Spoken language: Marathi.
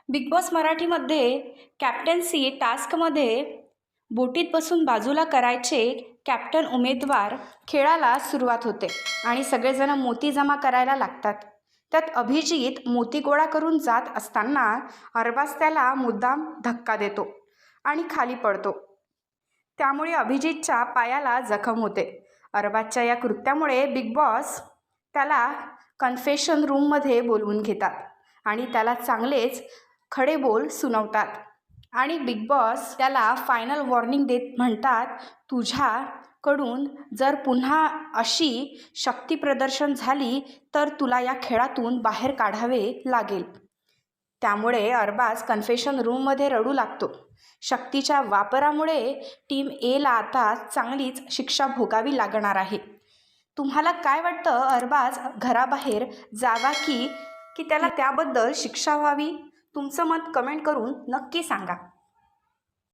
बिग बॉस मराठीमध्ये कॅप्टन्सी टास्कमध्ये बोटीत बसून बाजूला करायचे कॅप्टन उमेदवार खेळाला सुरुवात होते आणि सगळेजण मोती जमा करायला लागतात. त्यात अभिजित मोती गोळा करून जात असताना अरबाज त्याला मुद्दाम धक्का देतो आणि खाली पडतो. त्यामुळे अभिजितच्या पायाला जखम होते. अरबाजच्या या कृत्यामुळे बिग बॉस त्याला कन्फेशन रूममध्ये बोलवून घेतात आणि त्याला चांगलेच खडे बोल सुनावतात आणि बिग बॉस त्याला फायनल वॉर्निंग देत म्हणतात, तुझ्याकडून जर पुन्हा अशी शक्ती प्रदर्शन झाली तर तुला या खेळातून बाहेर काढावे लागेल. त्यामुळे अरबाज कन्फेशन रूममध्ये रडू लागतो. शक्तीच्या वापरामुळे टीम एला आता चांगलीच शिक्षा भोगावी लागणार आहे. तुम्हाला काय वाटतं, अरबाज घराबाहेर जावा की त्याला त्याबद्दल शिक्षा व्हावी? तुमचं मत कमेंट करून नक्की सांगा.